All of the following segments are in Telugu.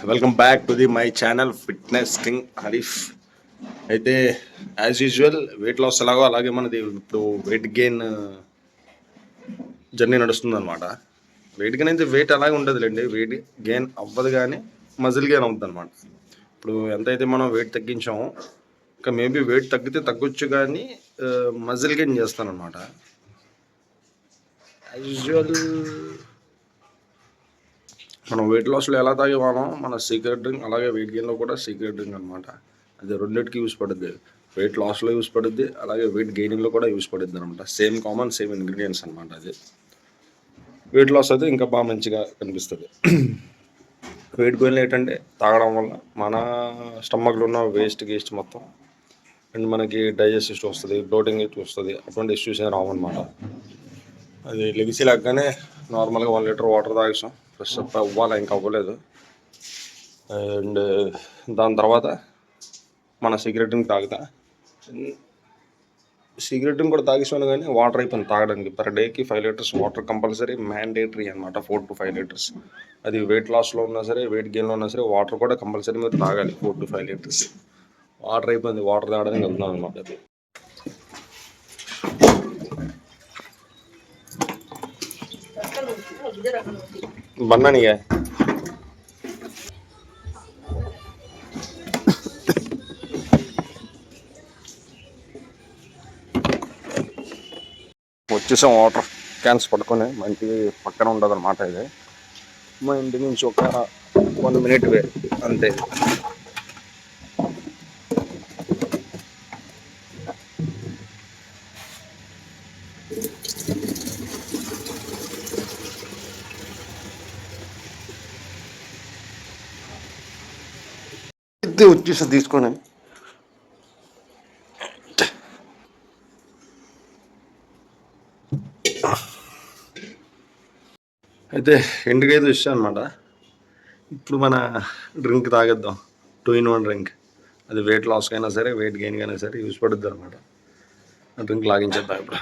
Welcome back to the my channel fitness king Harif. అయితే యాజ్ యూజువల్ వెయిట్ లాస్ ఎలాగో అలాగే మనది ఇప్పుడు వెయిట్ గెయిన్ జర్నీ నడుస్తుంది అనమాట. వెయిట్ గెయిన్ అయితే వెయిట్ అలాగే ఉంటుందిలేండి, వెయిట్ గెయిన్ అవ్వదు కానీ మజిల్ గెయిన్ అవుతుంది అనమాట. ఇప్పుడు ఎంతైతే మనం వెయిట్ తగ్గించామో ఇంకా మేబీ వెయిట్ తగ్గితే తగ్గొచ్చు కానీ మజిల్ గెయిన్ చేస్తాను అనమాట. యాజ్ యూజువల్ మనం వెయిట్ లాస్లో ఎలా తాగేవాళ్ళం మన సీక్రెట్ డ్రింక్, అలాగే వెయిట్ గెయిన్లో కూడా సీక్రెట్ డ్రింక్ అనమాట. అది రెండింటికి యూస్ పడుద్ది. వెయిట్ లాస్లో యూస్ పడుద్ది, అలాగే వెయిట్ గెయినింగ్లో కూడా యూస్ పడుద్ది అనమాట. సేమ్ కామన్ సేమ్ ఇంగ్రీడియంట్స్ అనమాట. అది వెయిట్ లాస్ అయితే ఇంకా బాగా మంచిగా కనిపిస్తుంది. వెయిట్ గెయిన్ ఏంటంటే తాగడం వల్ల మన స్టమక్లో ఉన్న వేస్ట్ మొత్తం అండ్ మనకి డైజెస్ట్ ఇష్యూ వస్తుంది, బ్లోటింగ్ ఇష్యూ వస్తుంది. అటువంటి ఇష్యూస్ ఏం రావన్నమాట. అది లెగిసి లాగానే నార్మల్గా 1 లీటర్ వాటర్ తాగేసాం, ఫ్రెష్ అప్ అవ్వాలి, ఇంకా అవ్వలేదు. అండ్ దాని తర్వాత మన సిగరెట్ డ్రింక్ తాగుతా. సిగరెట్ డ్రింక్ కూడా తాగేసాను కానీ వాటర్ అయిపోయింది తాగడానికి. పర్ డేకి 5 లీటర్స్ వాటర్ కంపల్సరీ మ్యాండేటరీ అనమాట. 4 to 5 లీటర్స్. అది వెయిట్ లాస్లో ఉన్నా సరే వెయిట్ గెయిన్లో ఉన్నా సరే వాటర్ కూడా కంపల్సరీ మీరు తాగాలి. 4 to 5 లీటర్స్. వాటర్ అయిపోయింది, వాటర్ తాగడానికి వెళ్తున్నాను అనమాట. అది బన్నానిగా వచ్చేసాం వాటర్ క్యాన్స్ పట్టుకొని. మా ఇంటి పక్కన ఉండదు అనమాట. ఇది మా ఇంటి నుంచి ఒక 1 minute వే అంతే. ఇది వచ్చేసి తీసుకొని అయితే ఇంటికైతే వచ్చాను అనమాట. ఇప్పుడు మన డ్రింక్ తాగేద్దాం. 2-in-1 drink. అది వెయిట్ లాస్కి అయినా సరే వెయిట్ గెయిన్కి అయినా సరే యూస్ పడుద్ది అనమాట. ఆ డ్రింక్ లాగించేద్దాం ఇప్పుడు.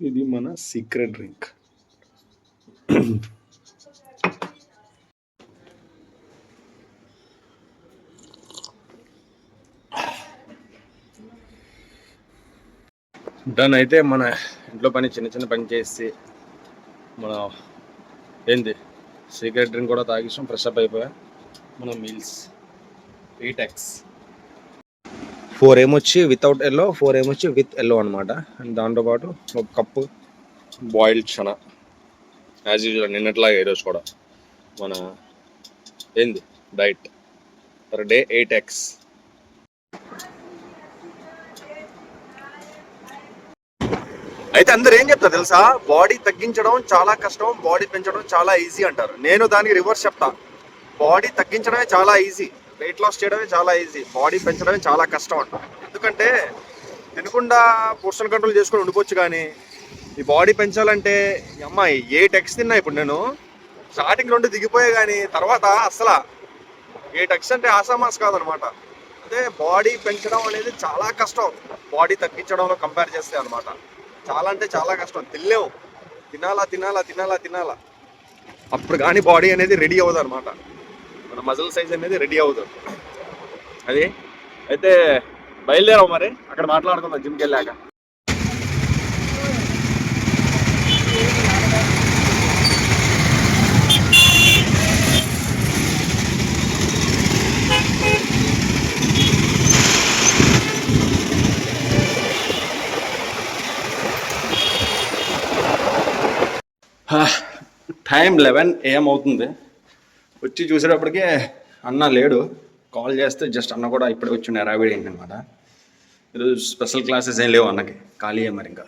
ఇది మన సీక్రెట్ డ్రింక్. డన్. అయితే మన ఇంట్లో పని చిన్న పని చేసి మన ఏంది సీక్రెట్ డ్రింక్ కూడా తాగిస్తాం, ఫ్రెష్ అప్ అయిపోయా. మన మీల్స్ 8x. 4 ఏమొచ్చి వితౌట్ ఎల్లో, 4 ఏమొచ్చి విత్ ఎల్లో అనమాట. అండ్ దాంతోపాటు ఒక cup boiled chana as usual నిన్నట్లాగా ఈరోజు కూడా మన ఏంది డైట్ పర్ డే 8x. అయితే అందరు ఏం చెప్తారు తెలుసా, బాడీ తగ్గించడం చాలా కష్టం, బాడీ పెంచడం చాలా ఈజీ అంటారు. నేను దానికి రివర్స్ చెప్తా. బాడీ తగ్గించడమే చాలా ఈజీ, వెయిట్ లాస్ చేయడమే చాలా ఈజీ, బాడీ పెంచడమే చాలా కష్టం అంట. ఎందుకంటే తినకుండా పోర్షన్ కంట్రోల్ చేసుకొని ఉండిపోవచ్చు, కానీ ఈ బాడీ పెంచాలంటే అమ్మాయి 8x తిన్నా. ఇప్పుడు నేను స్టార్టింగ్ 2 దిగిపోయా, కానీ తర్వాత అసలు 8x అంటే ఆసామాస్ కాదనమాట. అదే బాడీ పెంచడం అనేది చాలా కష్టం బాడీ తగ్గించడంలో కంపేర్ చేస్తే అనమాట. చాలా అంటే చాలా కష్టం. తినలేము, తినాలా అప్పుడు కానీ బాడీ అనేది రెడీ అవ్వదు అనమాట. మన మజిల్ సైజ్ అనేది రెడీ అవ్వదు. అది అయితే బయలుదేరావు మరి, అక్కడ మాట్లాడుకుందాం జిమ్కి వెళ్ళాక. టైం 11 AM అవుతుంది. వచ్చి చూసేటప్పటికే అన్న లేడు. కాల్ చేస్తే జస్ట్ అన్న కూడా ఇప్పుడే వచ్చి నెరావిడి ఏంటి అనమాట. ఈరోజు స్పెషల్ క్లాసెస్ ఏం లేవు అన్నకి, ఖాళీ మరి. ఇంకా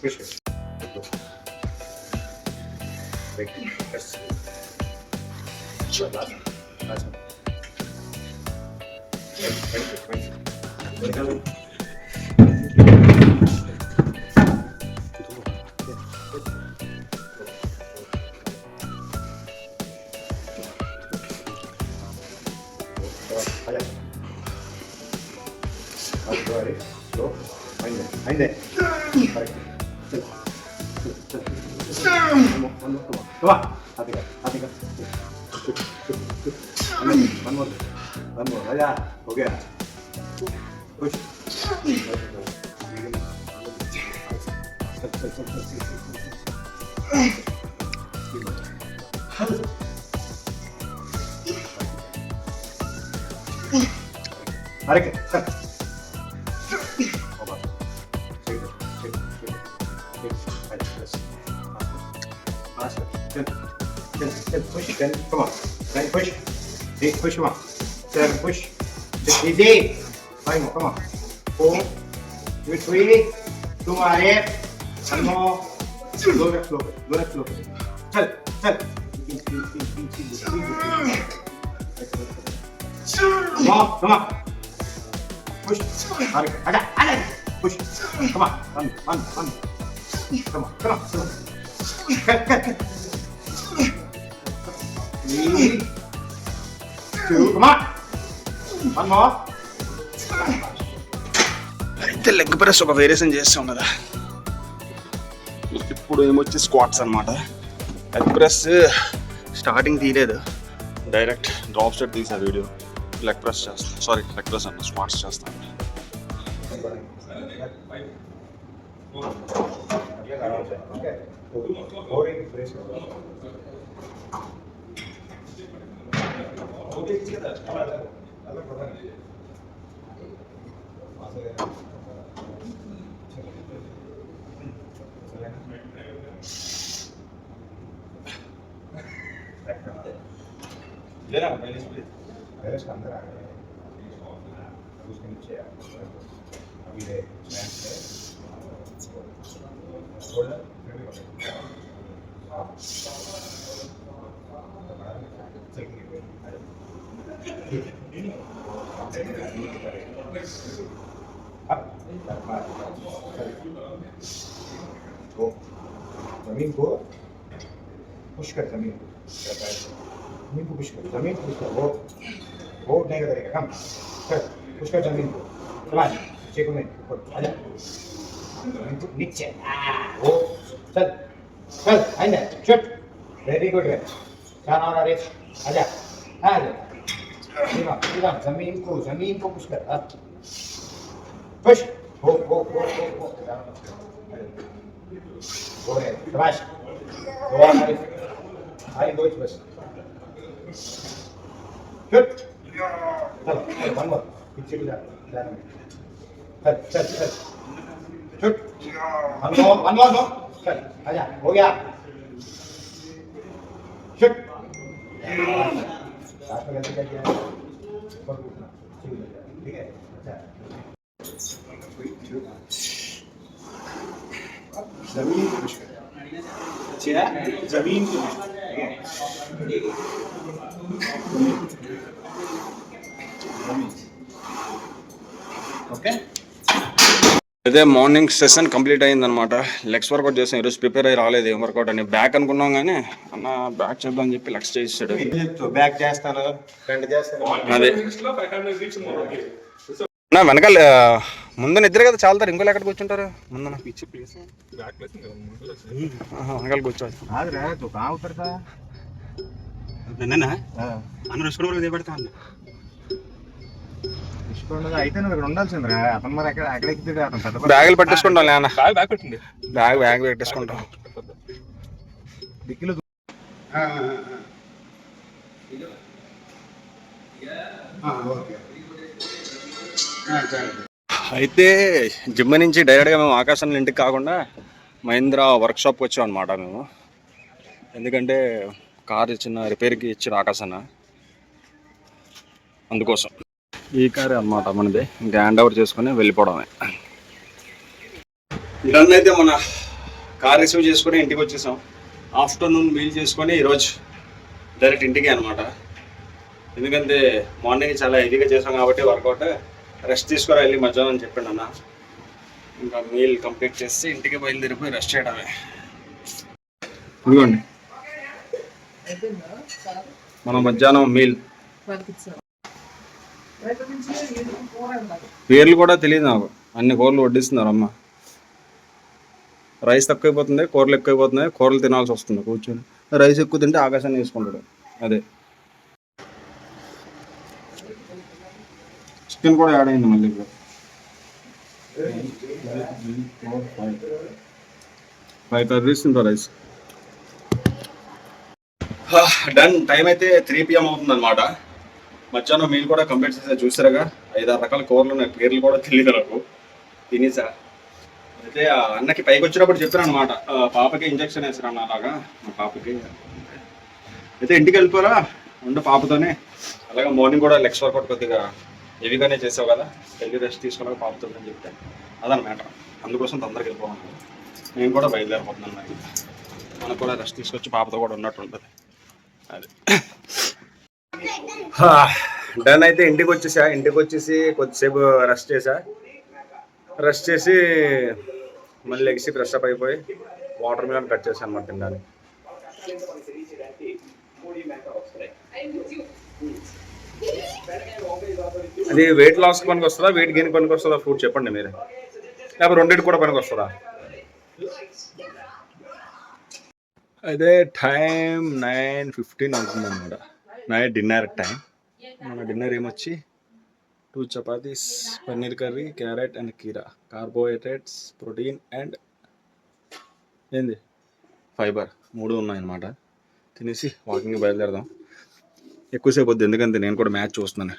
push it. Break. Yes. Sure. Last one. Wait. Slow. Mind it. Right. One more. Come on. Happy. One more. Aja. हो गया. Push. अरे क्या? Push, then come on. Then push. Eight, push, come on. 7, push. 6, easy. 5 more, come on. 4, 3, 2 more, 1 more. Go left, slow. Chal. Come on. Push. Aja. Push. Come on. One. Come on. Cut. 3, 2, come on. One more. అయితే లెగ్ ప్రెస్ ఒక వేరియేషన్ చేస్తాం కదా. ఇప్పుడు ఏమొచ్చి స్క్వాట్స్ అనమాట. లెగ్ ప్రెస్ స్టార్టింగ్ తీయలేదు, డైరెక్ట్ డ్రాప్ స్టెప్ తీసా వీడియో. లెగ్ ప్రెస్ చేస్తాను, లెగ్ ప్రెస్ అన్న స్క్వాట్స్ చేస్తాను. पैलेस का अंदर आ गए उसके नीचे अभी है जमीन को पुश कर, जमीन को पुश कर, वो नहीं करेगा कम कर, पुश कर जमीन को, चला नीचे को नहीं ऊपर आजा, जमीन को नीचे वो चल आइंदा शूट, वेरी गुड रे 4 और रेस आजा सीधा जमीन को पुश कर, पुश वो रे शाबाश, दो और आई दो बस शूट, चल वन मोर पीछे को जा चल शूट, वन मोर चल आजा, हो गया शूट, साथ में कैसे किया ठीक है जमीन को पुश कर, जमीन को ఓకే. అదే మార్నింగ్ సెషన్ కంప్లీట్ అయిందనమాట. లెగ్స్ వర్కౌట్ చేసాం. ఈరోజు ప్రిపేర్ అయ్యి రాలేదు ఏం వర్కౌట్ అని. బ్యాక్ అనుకున్నాం కానీ అన్న బ్యాక్ చేద్దాం అని చెప్పి లెగ్స్ చేసాడు. బ్యాక్ చేస్తాను, ఫ్రంట్ చేస్తాను. అదే నా వెనకాల ముందు నిద్ర కదా చాలుతారు, ఇంకోళ్ళు ఎక్కడ కూర్చుంటారు ముందు పిచ్చి ప్లేస్ వెనకాల కూర్చోవాలి. అయితే నువ్వు ఇక్కడ ఉండాల్సిందిరా, అతను మరి ఎక్కడ ఎక్కితే అతను బ్యాగులు పట్టేసుకుంటాం లేనా, బ్యాగ్ పెట్టేసుకుంటాం. దిక్కులు అయితే జిమ్ నుంచి డైరెక్ట్గా మేము ఆకాశం ఇంటికి కాకుండా మహీంద్రా వర్క్షాప్కి వచ్చాం అనమాట మేము. ఎందుకంటే కార్ చిన్న రిపేర్కి ఇచ్చిన ఆకాశన్న, అందుకోసం ఈ కారే అనమాట మనది. ఇంకా హ్యాండ్ ఓవర్ చేసుకుని వెళ్ళిపోవడమే. రన్ అయితే మన కార్ రిసీవ్ చేసుకొని ఇంటికి వచ్చేసాం. ఆఫ్టర్నూన్ మీల్ చేసుకొని ఈరోజు డైరెక్ట్ ఇంటికి అనమాట. ఎందుకంటే మార్నింగ్ చాలా హెవీగా చేసాం కాబట్టి వర్కౌట్, రెస్ట్ తీసుకురా వెళ్ళి మధ్యాహ్నం అని చెప్పండి అన్న. ఇంకా మీల్ కంప్లీట్ చేసి ఇంటికి బయలుదేరిపోయి రెస్ట్ చేయడమే. ఇదిగోండి మన మధ్యాహ్నం మీల్. పేర్లు కూడా తెలియదు నాకు, అన్ని కూరలు వడ్డిస్తున్నారు అమ్మ. రైస్ తక్కువైపోతుంది, కూరలు ఎక్కువైపోతున్నాయి, కూరలు తినాల్సి వస్తుంది కూర్చొని. రైస్ ఎక్కువ తింటే ఆకాశాన్ని వేసుకుంటాడు. అదే చికెన్ కూడా యాడ్ అయింది మళ్ళీ ఇప్పుడు. 5 కర్రీస్ ఇంకా రైస్. డన్. టైం అయితే 3 PM అవుతుంది అనమాట. మధ్యాహ్నం మీల్ కూడా కంప్లీట్ చేసా. చూసారుగా 5-6 రకాల కూరలు ఉన్నాయి, పేర్లు కూడా తెలియదు నాకు. తినేసా. అయితే అన్నకి పైకి వచ్చినప్పుడు చెప్పాను అనమాట, పాపకి ఇంజక్షన్ వేసారు అన్న అలాగా మా పాపకి. అయితే ఇంటికి వెళ్ళిపోరా ఉండు పాపతోనే. అలాగే మార్నింగ్ కూడా లెగ్స్ వర్కౌట్ కొద్దిగా హెవీగానే చేసావు కదా, వెళ్ళి రెస్ట్ తీసుకున్నాక పాపతో అని చెప్తే అదనమాట. అందుకోసం తొందరగా వెళ్ళిపోవాలి. నేను కూడా బయలుదేరిపోతున్నాను. మరి మనకు కూడా రెస్ట్ తీసుకొచ్చి పాపతో కూడా ఉన్నట్టు ఉంటుంది. అది డన్. అయితే ఇంటికి వచ్చేసా. ఇంటికి వచ్చేసి కొద్దిసేపు రెస్ట్ చేసి మళ్ళీ లెగ్సి ఫ్రెష్ అప్ అయిపోయి వాటర్ మిలన్ కట్ చేశాను అన్నమాట తినడానికి. అది వెయిట్ లాస్ పనికి వస్తుందా, వెయిట్ గెయిన్ పనికి వస్తుందా ఫ్రూట్ చెప్పండి మీరే, లేకపోతే రెండింటి కూడా పనికి వస్తుందా? అయితే టైం 9:15 అవుతుంది అనమాట. Night dinner time. మన డిన్నర్ ఏమొచ్చి 2 chapatis, paneer curry, carrot and కీరా. కార్బోహైడ్రేట్స్, ప్రోటీన్ అండ్ ఏంది ఫైబర్ 3 ఉన్నాయన్నమాట. తినేసి వాకింగ్ బయలుదేరదాం. ఎక్కువసేపు వద్దు, ఎందుకంటే నేను కూడా మ్యాచ్ చూస్తున్నాను.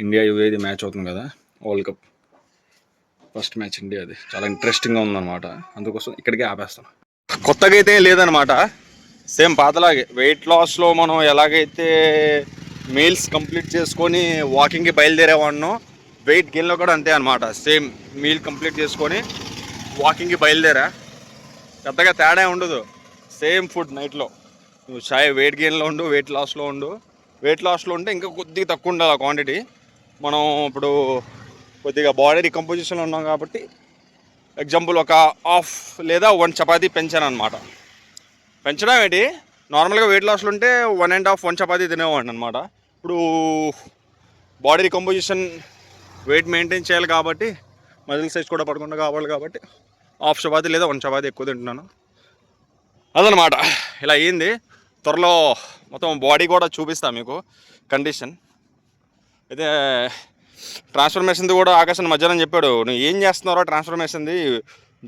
ఇండియా యుఏఈ మ్యాచ్ అవుతుంది కదా, వరల్డ్ కప్ ఫస్ట్ మ్యాచ్ ఇండియాది. చాలా ఇంట్రెస్టింగ్గా ఉందన్నమాట. అందుకోసం ఇక్కడికే ఆపేస్తాను. కొత్తగా అయితే లేదనమాట, సేమ్ పాతలాగే. వెయిట్ లాస్లో మనం ఎలాగైతే మీల్స్ కంప్లీట్ చేసుకొని వాకింగ్కి బయలుదేరేవాడినో, వెయిట్ గెయిన్లో కూడా అంతే అనమాట. సేమ్ మీల్ కంప్లీట్ చేసుకొని వాకింగ్కి బయలుదేరా. పెద్దగా తేడా ఉండదు, సేమ్ ఫుడ్. నైట్లో నువ్వు చాయ్ వెయిట్ గెయిన్లో ఉండు, వెయిట్ లాస్లో ఉండు. వెయిట్ లాస్లో ఉంటే ఇంకా కొద్దిగా తక్కువ ఉండాలి ఆ క్వాంటిటీ. మనం ఇప్పుడు కొద్దిగా బాడీ రికంపోజిషన్లో ఉన్నాం కాబట్టి ఎగ్జాంపుల్ ఒక హాఫ్ లేదా 1 చపాతీ పెంచాను అనమాట. పెంచడం ఏంటి, నార్మల్గా వెయిట్ లాస్లో ఉంటే 1.5-1 చపాతీ తినేవాడిని అనమాట. ఇప్పుడు బాడీ రికంపోజిషన్ వెయిట్ మెయింటైన్ చేయాలి కాబట్టి, మజిల్ సైజ్ కూడా పడకుండా కావాలి కాబట్టి హాఫ్ చపాతీ లేదా 1 చపాతీ ఎక్కువ తింటున్నాను. అదనమాట. ఇలా అయ్యింది. త్వరలో మొత్తం బాడీ కూడా చూపిస్తా మీకు కండిషన్. అయితే ట్రాన్స్ఫర్మేషన్ది కూడా ఆకాశం మధ్యాహ్నం చెప్పాడు, నువ్వు ఏం చేస్తున్నారో ట్రాన్స్ఫర్మేషన్ది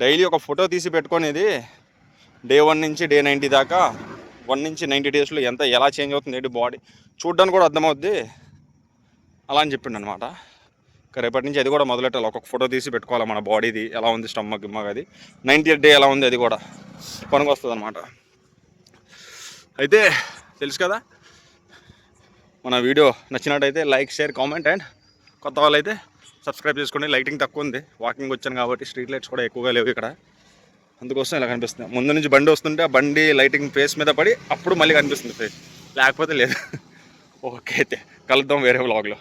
డైలీ ఒక ఫోటో తీసి పెట్టుకునేది, డే 1 నుంచి డే 90 దాకా, 1 నుంచి 90 డేస్లో ఎలా చేంజ్ అవుతుంది ఏంటి బాడీ చూడడానికి కూడా అర్థమవుద్ది అలా అని చెప్పిండు అనమాట. రేపటి నుంచి అది కూడా మొదలెట్టాలి. ఒక్కొక్క ఫోటో తీసి పెట్టుకోవాలి మన బాడీది ఎలా ఉంది, స్టమక్ గిమ్మక్, అది 90th డే ఎలా ఉంది, అది కూడా పనికి వస్తుంది అనమాట. అయితే తెలుసు కదా, మన వీడియో నచ్చినట్టయితే లైక్, షేర్, కామెంట్ అండ్ కొత్త వాళ్ళు అయితే సబ్స్క్రైబ్ చేసుకోండి. లైటింగ్ తక్కువ ఉంది, వాకింగ్ వచ్చాను కాబట్టి స్ట్రీట్ లైట్స్ కూడా ఎక్కువగా లేవు ఇక్కడ, అందుకోసం ఇలా కనిపిస్తుంది. ముందు నుంచి బండి వస్తుంటే ఆ బండి లైటింగ్ ఫేస్ మీద పడి అప్పుడు మళ్ళీ కనిపిస్తుంది ఫేస్, లేకపోతే లేదు. ఓకే, అయితే కలుద్దాం వేరే వ్లాగ్లో.